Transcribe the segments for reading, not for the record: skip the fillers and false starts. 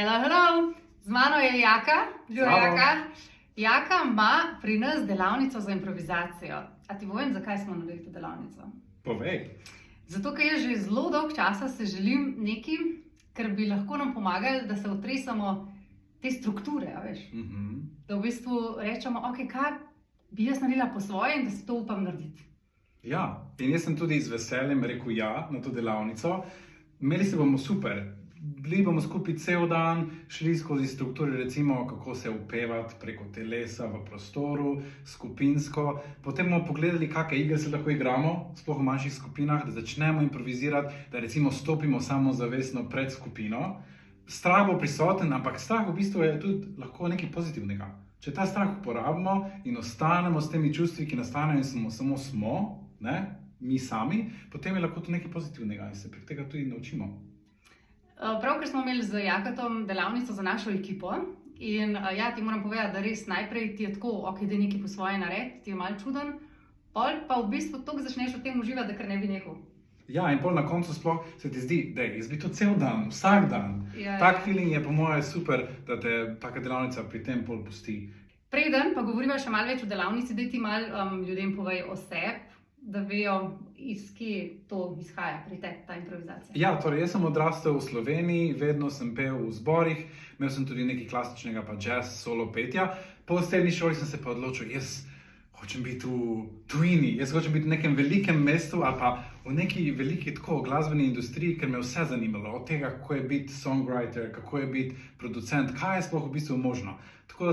Hello. Z mano je Jaka. Zdravo. Jaka. Jaka ima pri nas delavnico za improvizacijo. A ti povem, zakaj smo naredili to delavnico? Povej. Zato, ker jaz že zelo dolgo časa se želim nekaj, kar bi lahko nam pomagali, da se otresamo te strukture, a veš. Da v bistvu rečemo, ok, kaj bi jaz naredila po svoje in da si to upam narediti. Ja, in jaz sem tudi z veseljem rekel ja na to delavnico. Imeli se bomo super. Bili bomo skupaj cel dan, šli skozi strukture, recimo kako se upevati preko telesa v prostoru, skupinsko. Potem bomo pogledali, kakšne igre se lahko igramo, sploh v manjših skupinah, da začnemo improvizirati, da recimo stopimo samozavestno pred skupino. Strah bo prisoten, ampak strah v bistvu je tudi lahko nekaj pozitivnega. Če ta strah uporabimo in ostanemo s temi čustvi, ki nastanejo in samo smo, mi sami, potem je lahko to nekaj pozitivnega in se prek tega tudi naučimo. Pravkar smo imeli z Jakatom delavnico za našo ekipo in ja, ti moram povedati, da res najprej ti je tako, ok, da nekaj po svoje naredi, ti je malo čuden, pol pa v bistvu toliko začneš v tem uživati, da kar ne bi nehal. Ja, in pol na koncu sploh se ti zdi, da jaz bi to cel dan, vsak dan. Tak feeling je po moje super, da te taka delavnica pri tem pol pusti. Preden pa govoriva še malo več o delavnici, daj ti malo ljudem povej o sebi, da vejo, iz kje to izhaja pri tebi, ta improvizacija. Ja, torej jaz sem odrastel v Sloveniji, vedno sem pel v zborih, imel sem tudi nekaj klasičnega pa jazz, solo petja. Po srednji šoli sem se pa odločil, jaz hočem biti v tujini, jaz hočem biti v nekem velikem mestu ali pa v neki veliki tako glasbeni industriji, ker me vse zanimalo, od tega, kako je biti songwriter, kako je biti producent, kaj je sploh v bistvu možno. Tako da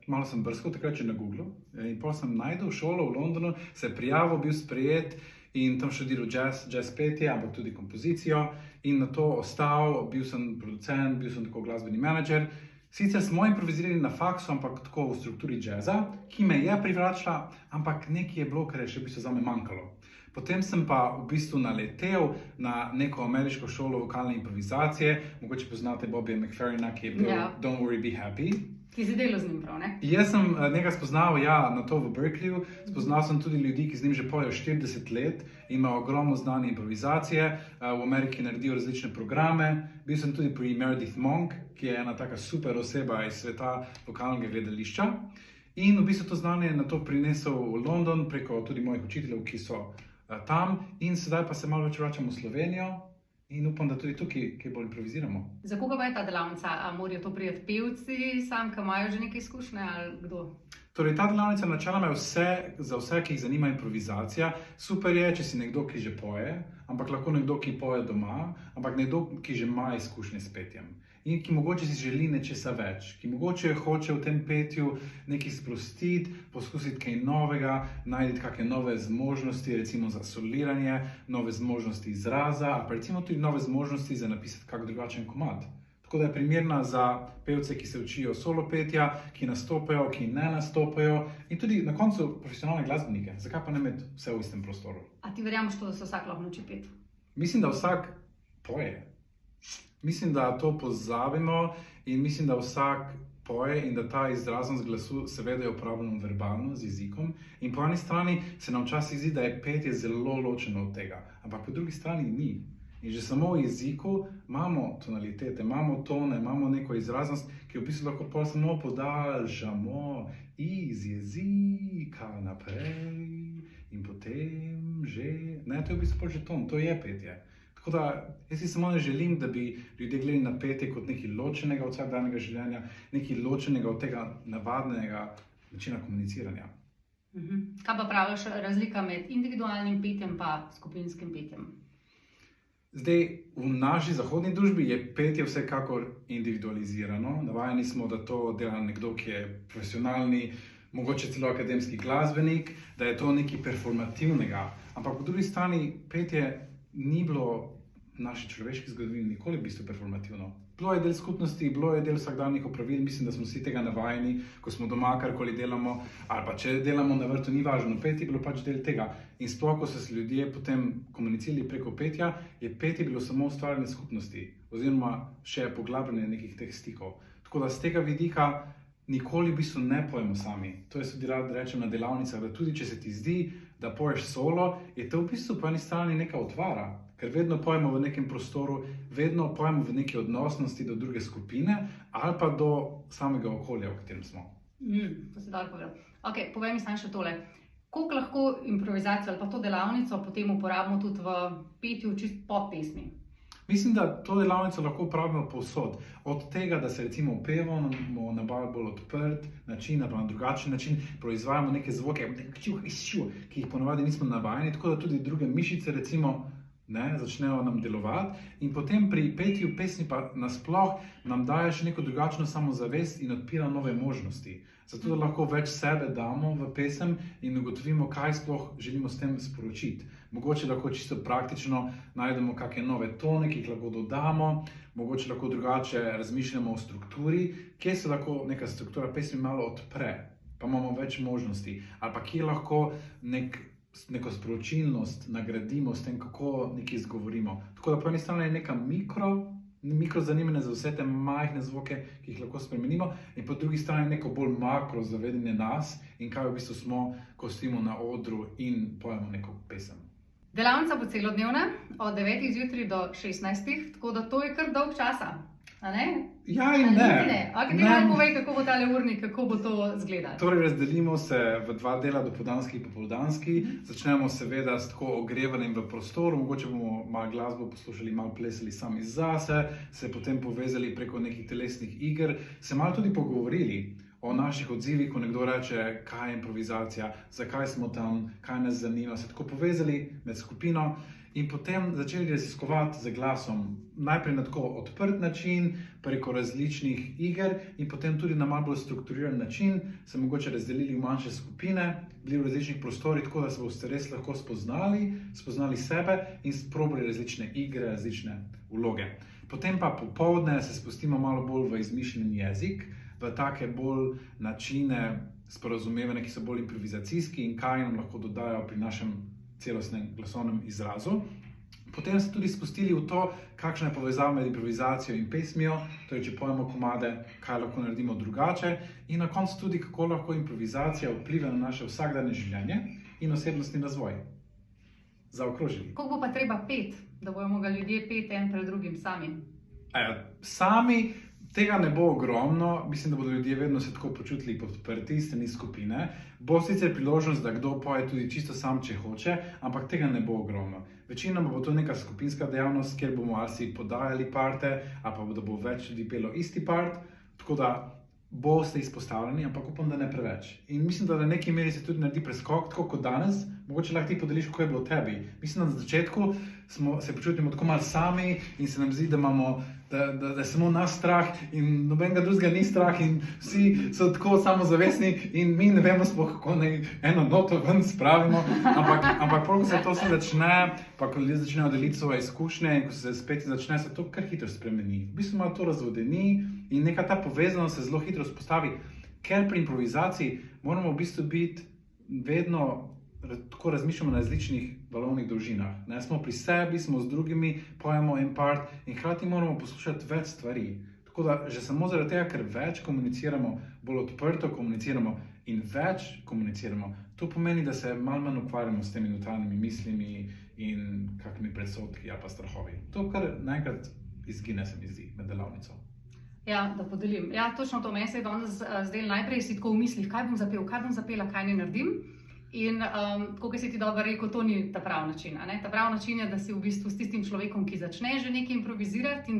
malo sem brskal takrat že na Googlu in potem sem našel šolo v Londonu, se prijavil, bil sprejet in tam študiral jazz petje, ampak tudi kompozicijo in na to ostal, bil sem producent, bil sem tako glasbeni menedžer. Sicer smo improvizirali na faksu, ampak tako v strukturi jazza, ki me je privlačila, ampak nekaj je bilo, kar je še v bistvu zame manjkalo. Potem sem pa v bistvu naletel na neko ameriško šolo vokalne improvizacije, mogoče poznate Bobija McFerrina, ki je bil Don't Worry, Be Happy. Ti si delal z njim prav, ne? Jaz sem njega spoznal, na to v Berkeleyju. Spoznal sem tudi ljudi, ki z njim že pojejo 40 let, imajo ogromno znanje improvizacije, v Ameriki naredijo različne programe. Bil sem tudi pri Meredith Monk, ki je ena taka super oseba iz sveta vokalnega gledališča. In v bistvu to znanje je na to prinesel v London preko tudi mojih učiteljev, ki so tam. In sedaj pa se malo več vračam v Slovenijo. In upam, da tudi tukaj kaj bolj improviziramo. Za koga pa je ta delavnica? A morajo to prijeti pevci, sam, ki imajo že nekaj izkušnje ali kdo? Torej, ta delavnica načeloma je za vse, ki jih zanima improvizacija. Super je, če si nekdo, ki že poje, ampak lahko nekdo, ki poje doma, ampak nekdo, ki že ima izkušnje s petjem. In ki mogoče si želi nečesa več, ki mogoče hoče v tem petju nekaj sprostiti, poskusiti kaj novega, najti kakšne nove zmožnosti, recimo za soliranje, nove zmožnosti izraza, ali pa recimo tudi nove zmožnosti za napisati kak drugačen komad. Tako da je primerna za pevce, ki se učijo solo petja, ki nastopajo, ki ne nastopajo in tudi na koncu profesionalne glasbenike. Zakaj pa ne imeti vse v istem prostoru? A ti verjameš to, da se vsak lahko nauči peti? Mislim, da vsak poje. Mislim, da to pozabimo in mislim, da vsak poje in da ta izraznost glasu seveda je uporabljeno verbalno z jezikom. In po eni strani se nam včasih zdi, da je petje zelo ločeno od tega, ampak po drugi strani ni. In že samo v jeziku imamo tonalitete, imamo tone, imamo neko izraznost, ki v bistvu lahko pa samo podaljšamo iz jezika naprej in potem že... Ne, to je v bistvu že ton, to je petje. Tako da jaz si samo ne želim, da bi ljudje gledali na petje kot nekaj ločenega od vsakdanjega življenja, nekaj ločenega od tega navadnega načina komuniciranja. Kaj pa praviš razlika med individualnim petjem pa skupinskim petjem? Zdaj, v naši zahodni družbi je petje vsekakor individualizirano. Navajeni smo, da to dela nekdo, ki je profesionalni, mogoče celo akademski glasbenik, da je to nekaj performativnega. Ampak po drugi strani petje ni bilo v naši človeški zgodovini nikoli v bistvu performativno. Bilo je del skupnosti, bilo je del vsakdanjih opravil, mislim, da smo vsi tega navajeni, ko smo doma karkoli delamo, ali pa če delamo na vrtu, ni važno, petje je bilo pač del tega. In sploh, ko so se ljudje potem komunicirali preko petja, je petje bilo samo ustvarjanje skupnosti, oziroma še poglabljanje nekih teh stikov. Tako da z tega vidika nikoli v bistvu ne pojemo sami. To je tudi rad rečem na delavnicah, da tudi če se ti zdi, da poješ solo, je to v bistvu po eni strani neka utvara. ker vedno pojemo v nekem prostoru, vedno pojemo v neki odnosnosti do druge skupine ali pa do samega okolja, v katerem smo. To si dobro povedal. Ok, povej mi samo še tole. Koliko lahko improvizacijo ali pa to delavnico potem uporabimo tudi v petju čist po pesmi? Mislim, da to delavnico lahko uporabimo povsod. Od tega, da se recimo pevamo na bolj odprt način ali na drugačen način, proizvajamo neke zvoke, ki jih ponovadi nismo navajeni, tako da tudi druge mišice recimo začnejo nam delovati in potem pri petju pesmi pa nasploh nam daje še neko drugačno samozavest in odpira nove možnosti. Zato da lahko več sebe damo v pesem in ugotovimo, kaj sploh želimo s tem sporočiti. Mogoče lahko čisto praktično najdemo kakšne nove tone, ki jih lahko dodamo, mogoče lahko drugače razmišljamo o strukturi, kje se lahko neka struktura pesmi malo odpre, pa imamo več možnosti, ali pa kje lahko neko sporočilnost nagradimo s tem, kako nekaj izgovorimo. Tako da po eni strani je neka mikro zanimanje za vse te majhne zvoke, ki jih lahko spremenimo, in po drugi strani neko bolj makro zavedanje nas in kaj v bistvu smo, ko stojimo na odru in pojemo neko pesem. Delavnica bo celodnevna, od 9 zjutraj do 16, tako da to je kar dolg časa, a ne? Ja in ne. Ok, ti nam povej, kako bo tale urnik, kako bo to izgledalo. Torej, razdelimo se v dva dela, dopoldanski in popoldanski. Začnemo seveda s tako ogrevanjem v prostoru, mogoče bomo malo glasbo poslušali, malo plesali sami zase, se potem povezali preko nekih telesnih iger, se malo tudi pogovorili o naših odzivih, ko nekdo reče, kaj je improvizacija, zakaj smo tam, kaj nas zanima, se tako povezali med skupino in potem začeli raziskovati z glasom. Najprej na tako odprt način, preko različnih iger in potem tudi na malo bolj strukturiran način se mogoče razdelili v manjše skupine, bili v različnih prostorih, tako da se boste res lahko spoznali sebe in sprobali različne igre, različne vloge. Potem pa popoldne se spustimo malo bolj v izmišljen jezik, v take bolj načine sporazumevanja, ki so bolj improvizacijski in kaj nam lahko dodajo pri našem celostnem glasovnem izrazu. Potem se tudi spustili v to, kakšna je povezava med improvizacijo in pesmijo, torej če pojemo komade, kaj lahko naredimo drugače in na koncu tudi, kako lahko improvizacija vpliva na naše vsakdanje življenje in osebnostni razvoj. Zaokrožili. Koliko bo pa treba pet, da bojo mogli ljudje peti en pred drugim sami? Sami tega ne bo ogromno, mislim, da bodo ljudje vedno se tako počutili podprti s strani skupine. Bo sicer priložnost, da kdo poje tudi čisto sam, če hoče, ampak tega ne bo ogromno. Večinoma bo to neka skupinska dejavnost, kjer bomo ali si podajali parte, ali pa da bo več ljudi pelo isti part, tako da boste izpostavljeni, ampak upam, da ne preveč. In mislim, da na neki meri se tudi naredi preskok, tako kot danes, mogoče lahko ti podeliš, kako je bilo tebi. Mislim, da na začetku se počutimo tako malo sami in se nam zdi, da imamo da je samo nas strah in nobenega drugega ni strah in vsi so tako samozavestni in mi ne vemo sploh, kako naj eno noto ven spravimo, ampak ko se to vse začne, pa ko ljudje začnejo deliti svoje izkušnje in ko se spet začne, se to kar hitro spremeni. V bistvu malo to razvodeni in neka ta povezanost se zelo hitro vzpostavi, ker pri improvizaciji moramo v bistvu biti vedno tako razmišljamo na različnih valovnih dolžinah. Smo pri sebi, smo z drugimi, pojemo en part in hkrati moramo poslušati več stvari. Tako da že samo zaradi tega, ker več komuniciramo, bolj odprto komuniciramo in več komuniciramo, to pomeni, da se malo manj ukvarjamo s temi notranjimi mislimi in kakimi predsodki ali pa strahovi. To kar naenkrat izgine, se mi zdi, med delavnico. Ja, da podelim. Ja, točno to meni se je danes zdelo. Najprej si tako v mislih, kaj bom zapela, kaj ne naredim. In kot si ti dobro rekel, to ni ta pravi način. Ta pravi način je, da si v bistvu s tistim človekom, ki začne že nekaj improvizirati in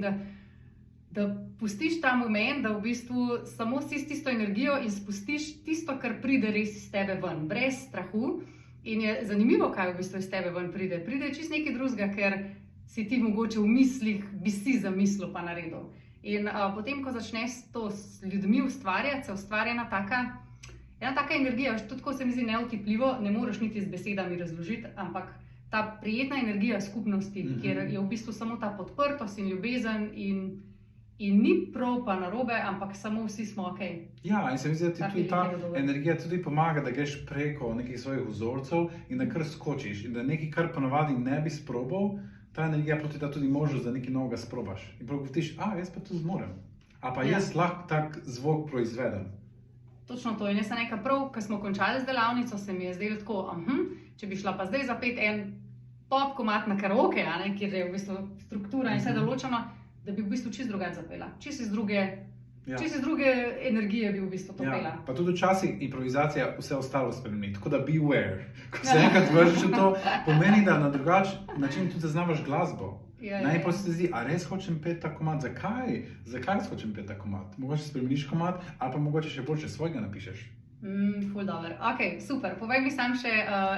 da pustiš ta moment, da v bistvu samo si s tisto energijo in spustiš tisto, kar pride res iz tebe ven, brez strahu. In je zanimivo, kaj v bistvu iz tebe ven pride. Pride čist nekaj drugega, ker si ti mogoče v mislih, bi si zamislil pa naredil. In potem, ko začneš to s ljudmi ustvarjati, se ustvarja ena taka energija, tudi ko se mi zdi neotipljivo, ne moreš niti z besedami razložiti, ampak ta prijetna energija skupnosti, kjer je v bistvu samo ta podprtost in ljubezen in ni prav pa narobe, ampak samo vsi smo ok. Ja, in se mi zdi, da ti tudi ta energija tudi pomaga, da greš preko nekih svojih vzorcev in da kar skočiš in da nekaj, kar ponavadi ne bi sprobal, ta energija ti da tudi možnost, da nekaj novega sprobaš. In prav gotiš, jaz pa to zmorem. A pa jaz lahko tak zvok proizvedem. Točno to. In jaz sem nekaj prav, ko smo končali z delavnico, se mi je zdelo tako, če bi šla pa zdaj zapet en pop komat na karaoke, kjer je v bistvu struktura in vse določeno, da bi v bistvu čist drugače zapela. Čist iz druge energije bi v bistvu to pela. Pa tudi včasih improvizacija vse ostalo spremeni, tako da beware. Ko se enkrat vržeš v to, pomeni, da na drugačen način tudi zaznavaš glasbo. Najprej se ti zdi, a res hočem peti ta komad, zakaj res hočem peti ta komad? Mogoče spremeniš komad, ali pa mogoče še boljše svojega napišeš. Ful dobro. Ok, super. Povej mi sam še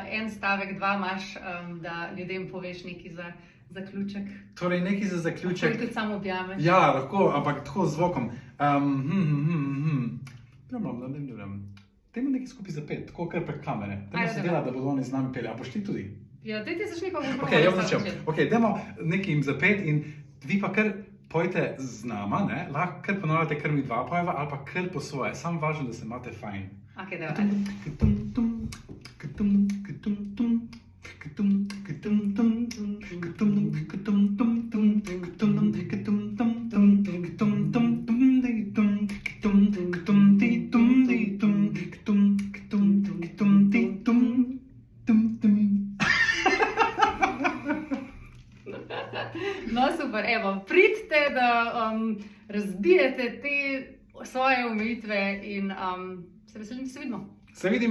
en stavek, dva imaš, da ljudem poveš nekaj za zaključek. Torej, nekaj za zaključek. Lahko tudi samo objameš. Ja, lahko, ampak tako z zvokom. Dajmo nekaj skupaj zapeti, tako kar prek kamere. Dajmo se delati, da bodo oni z nami peli. A boš ti tudi? Ja, ti začni pa bom Ok, jaz začel. Ok, dajmo nekaj jim zapeti in vi pa kar pojte z nama, ne? Lahko kar ponavljate, kar mi dva pojeva, ali pa kar po svoje. Samo važno, da se imate fajn. Ok, dajmo. No, super, evo, pridite, da razbijete te svoje omejitve in se veselim, da se vidimo. Se vidimo.